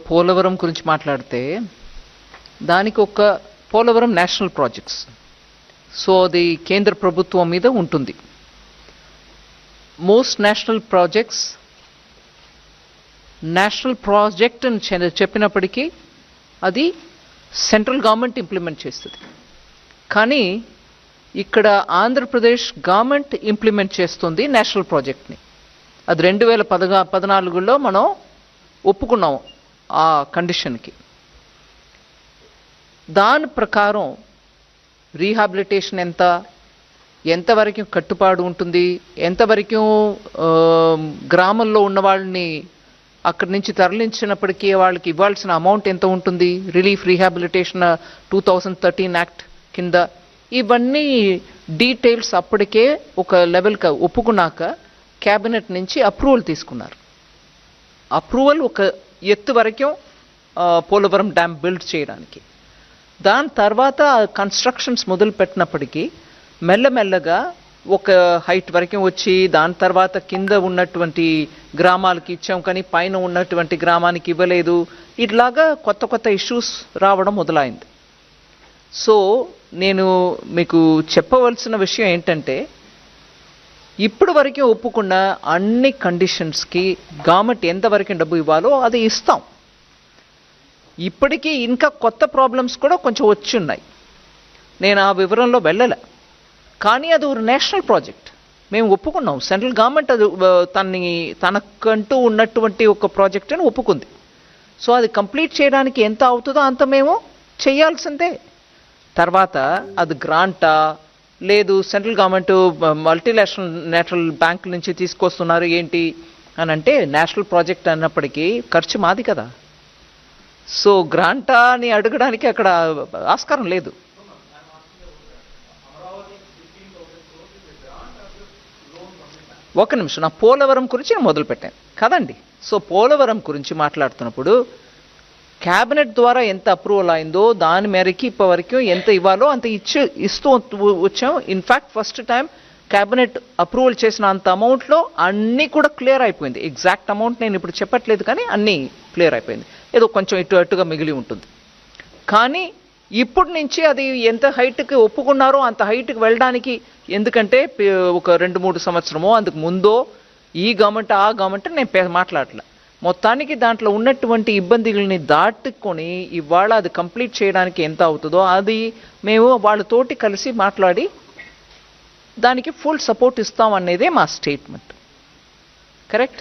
పోలవరం గురించి మాట్లాడితే దానికి ఒక పోలవరం నేషనల్ ప్రాజెక్ట్స్, సో అది కేంద్ర ప్రభుత్వం మీద ఉంటుంది. మోస్ట్ నేషనల్ ప్రాజెక్ట్ అని చెప్పినప్పటికీ అది సెంట్రల్ గవర్నమెంట్ ఇంప్లిమెంట్ చేస్తుంది. కానీ ఇక్కడ ఆంధ్రప్రదేశ్ గవర్నమెంట్ ఇంప్లిమెంట్ చేస్తుంది నేషనల్ ప్రాజెక్ట్ని. అది 2014లో మనం ఒప్పుకున్నాం ఆ కండిషన్కి. దాని ప్రకారం రీహాబిలిటేషన్ ఎంతవరకు కట్టుబాటు ఉంటుంది, ఎంతవరకు గ్రామంలో ఉన్న వాళ్ళని అక్కడి నుంచి తరలించినప్పటికీ వాళ్ళకి ఇవ్వాల్సిన అమౌంట్ ఎంత ఉంటుంది, రిలీఫ్ రీహాబిలిటేషన్ 2013 యాక్ట్ కింద, ఇవన్నీ డీటెయిల్స్ అప్పటికే ఒక లెవెల్కి ఒప్పుకున్నాక క్యాబినెట్ నుంచి అప్రూవల్ తీసుకున్నారు. అప్రూవల్ ఒక ఎత్తు వరకు పోలవరం డ్యామ్ బిల్డ్ చేయడానికి. దాని తర్వాత కన్స్ట్రక్షన్స్ మొదలు పెట్టినప్పటికీ మెల్లమెల్లగా ఒక హైట్ వరకు వచ్చి దాని తర్వాత కింద ఉన్నటువంటి గ్రామాలకి ఇచ్చాం కానీ పైన ఉన్నటువంటి గ్రామానికి ఇవ్వలేదు. ఇట్లాగా కొత్త ఇష్యూస్ రావడం మొదలైంది. సో నేను మీకు చెప్పవలసిన విషయం ఏంటంటే, ఇప్పుడు వరకు ఒప్పుకున్న అన్ని కండిషన్స్కి గవర్నమెంట్ ఎంతవరకు డబ్బు ఇవ్వాలో అది ఇస్తాం. ఇప్పటికీ ఇంకా కొత్త ప్రాబ్లమ్స్ కూడా కొంచెం వచ్చి ఉన్నాయి, నేను ఆ వివరంలో వెళ్ళలే. కానీ అది ఒక నేషనల్ ప్రాజెక్ట్, మేము ఒప్పుకున్నాం. సెంట్రల్ గవర్నమెంట్ అది తనకంటూ ఉన్నటువంటి ఒక ప్రాజెక్ట్ అని ఒప్పుకుంది. సో అది కంప్లీట్ చేయడానికి ఎంత అవుతుందో అంత మేము చేయాల్సిందే. తర్వాత అది గ్రాంటా లేదు సెంట్రల్ గవర్నమెంట్ మల్టీనేషనల్ బ్యాంక్ నుంచి తీసుకొస్తున్నారు ఏంటి అని అంటే, నేషనల్ ప్రాజెక్ట్ అన్నప్పటికీ ఖర్చు మాది కదా. సో గ్రాంటా అని అడగడానికి అక్కడ ఆస్కారం లేదు. ఒక నిమిషం, నా పోలవరం గురించి నేను మొదలుపెట్టాను కదండి. సో పోలవరం గురించి మాట్లాడుతున్నప్పుడు క్యాబినెట్ ద్వారా ఎంత అప్రూవల్ అయిందో దాని మేరకి ఇప్పటివరకు ఎంత ఇవ్వాలో అంత ఇస్తూ వచ్చాం. In fact first time cabinet approval చేసిన అంత అమౌంట్లో అన్నీ కూడా క్లియర్ అయిపోయింది. ఎగ్జాక్ట్ అమౌంట్ నేను ఇప్పుడు చెప్పట్లేదు కానీ అన్నీ క్లియర్ అయిపోయింది. ఏదో కొంచెం అటుగా మిగిలి ఉంటుంది. కానీ ఇప్పటి నుంచి అది ఎంత హైట్కి ఒప్పుకున్నారో అంత హైట్కి వెళ్ళడానికి, ఎందుకంటే ఒక 2-3 సంవత్సరమో అందుకు ముందో ఈ గవర్నమెంట్ ఆ గవర్నమెంట్ నేను మాట్లాడలే. మొత్తానికి దాంట్లో ఉన్నటువంటి ఇబ్బందుల్ని దాటుకొని ఇవాళ అది కంప్లీట్ చేయడానికి ఎంత అవుతుందో అది మేము వాళ్ళతోటి కలిసి మాట్లాడి దానికి ఫుల్ సపోర్ట్ ఇస్తాం అనేదే మా స్టేట్మెంట్. కరెక్ట్.